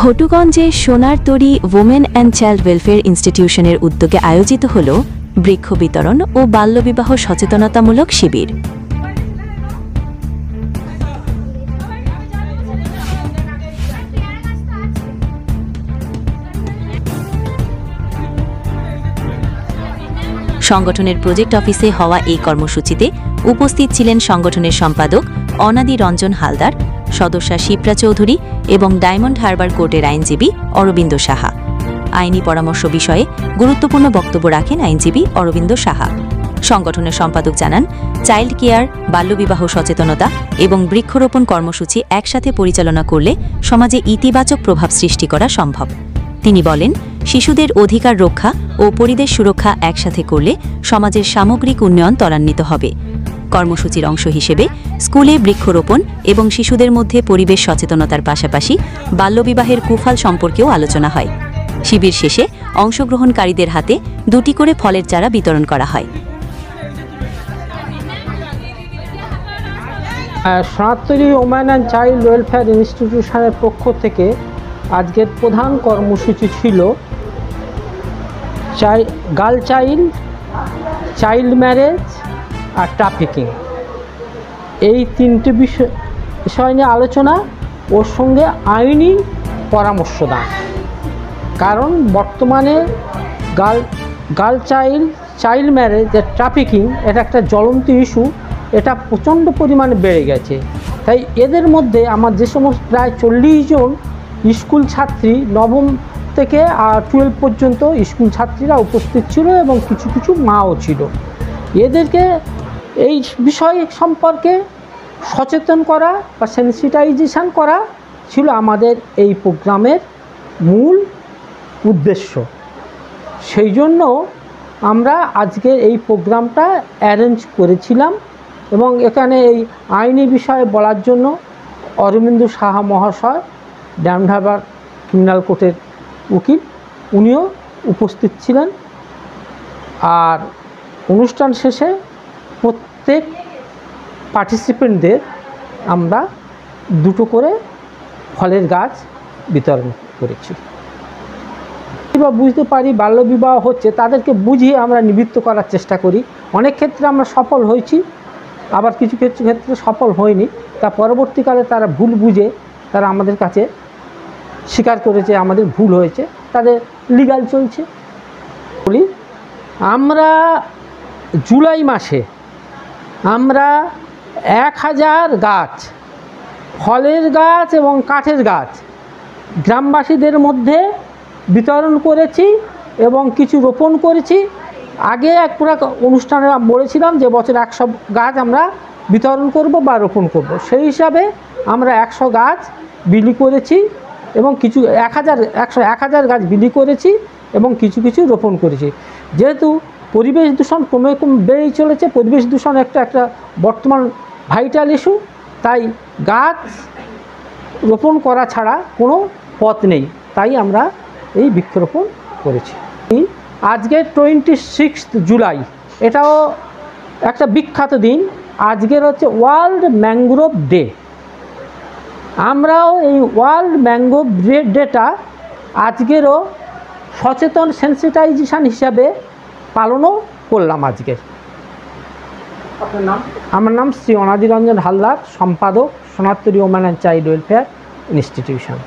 ঘটুগঞ্জে Sonartari women and child welfare ইনস্টিটিউশনের উদ্যোগে আয়োজিত হল বৃক্ষ বিতরণ ও বাল্যবিবাহ সচেতনতামূলক শিবির। সংগঠনের প্রজেক্ট অফিসে হওয়া এই কর্মসূচিতে উপস্থিত ছিলেন সংগঠনের সম্পাদক অনাদি রঞ্জন হালদার, সদস্যা শিপ্রা চৌধুরী এবং ডায়মন্ড হারবার কোর্টের আইনজীবী অরবিন্দ সাহা। আইনি পরামর্শ বিষয়ে গুরুত্বপূর্ণ বক্তব্য রাখেন আইনজীবী অরবিন্দ সাহা। সংগঠনের সম্পাদক জানান, চাইল্ড কেয়ার, বাল্যবিবাহ সচেতনতা এবং বৃক্ষরোপণ কর্মসূচি একসাথে পরিচালনা করলে সমাজে ইতিবাচক প্রভাব সৃষ্টি করা সম্ভব। তিনি বলেন, শিশুদের অধিকার রক্ষা ও পরিবেশ সুরক্ষা একসাথে করলে সমাজের সামগ্রিক উন্নয়ন ত্বরান্বিত হবে। কর্মসূচির অংশ হিসেবে স্কুলে বৃক্ষরোপণ এবং শিশুদের মধ্যে পরিবেশ সচেতনতার পাশাপাশি বাল্যবিবাহের কুফল সম্পর্কেও আলোচনা হয়। শিবির শেষে অংশগ্রহণকারীদের হাতে 2টি করে ফলের চারা বিতরণ করা হয়। Sonartari women and child welfare ইনস্টিটিউশনের পক্ষ থেকে আজকের প্রধান কর্মসূচি ছিল গার্ল চাইল্ড, চাইল্ড ম্যারেজ আর ট্রাফিকিং। এই 3টে বিষয় নিয়ে আলোচনা, ওর সঙ্গে আইনি পরামর্শ দান। কারণ বর্তমানে গার্ল চাইল্ড ম্যারেজ আর ট্রাফিকিং এটা একটা জ্বলন্ত ইস্যু, এটা প্রচণ্ড পরিমাণে বেড়ে গেছে। তাই এদের মধ্যে আমার যে সমস্ত প্রায় 40 জন স্কুল ছাত্রী, নবম থেকে 12 পর্যন্ত স্কুল ছাত্রীরা উপস্থিত ছিল এবং কিছু কিছু মাও ছিল। এদেরকে এই বিষয় সম্পর্কে সচেতন করা বা সেন্সিটাইজেশন করা ছিল আমাদের এই প্রোগ্রামের মূল উদ্দেশ্য। সেই জন্য আমরা আজকে এই প্রোগ্রামটা অ্যারেঞ্জ করেছিলাম এবং এখানে এই আইনি বিষয়ে বলার জন্য অরবিন্দ সাহা মহাশয়, ডায়মন্ড হারবার ক্রিমিনাল কোর্টের উকিল, উনিও উপস্থিত ছিলেন। আর অনুষ্ঠান শেষে প্রত্যেক পার্টিসিপেন্টদের আমরা 2টো করে ফলের গাছ বিতরণ করেছি। বা বুঝতে পারি বাল্যবিবাহ হচ্ছে, তাদেরকে বুঝিয়ে আমরা নিবৃত্ত করার চেষ্টা করি। অনেক ক্ষেত্রে আমরা সফল হয়েছি, আবার কিছু ক্ষেত্রে সফল হয়নি। তা পরবর্তীকালে তারা ভুল বুঝে তারা আমাদের কাছে স্বীকার করেছে আমাদের ভুল হয়েছে, তাদের লিগ্যাল চলছে। বলি, আমরা জুলাই মাসে আমরা 1000 গাছ, ফলের গাছ এবং কাঠের গাছ গ্রামবাসীদের মধ্যে বিতরণ করেছি এবং কিছু রোপণ করেছি। আগে এক পুরো অনুষ্ঠানে বলেছিলাম যে বছর 100 গাছ আমরা বিতরণ করব বা রোপণ করব। সেই হিসাবে আমরা 100 গাছ বিলি করেছি এবং কিছু 1000 গাছ বিলি করেছি এবং কিছু কিছু রোপণ করেছি। যেহেতু পরিবেশ দূষণ ক্রমে বেড়েই চলেছে, পরিবেশ দূষণ একটা বর্তমান ভাইটাল ইস্যু, তাই গাছ রোপণ করা ছাড়া কোনো পথ নেই। তাই আমরা এই বৃক্ষরোপণ করেছি। আজকে 26 জুলাই, এটাও একটা বিখ্যাত দিন। আজকের হচ্ছে ওয়ার্ল্ড ম্যানগ্রোভ ডে। আমরাও এই ওয়ার্ল্ড ম্যানগ্রোভ ডেটা আজকেরও সচেতন সেন্সিটাইজেশন হিসাবে পালনও করলাম আজকের। আপনার নাম? আমার নাম শ্রী অনাদি রঞ্জন হালদার, সম্পাদক, Sonartori women and child welfare institution.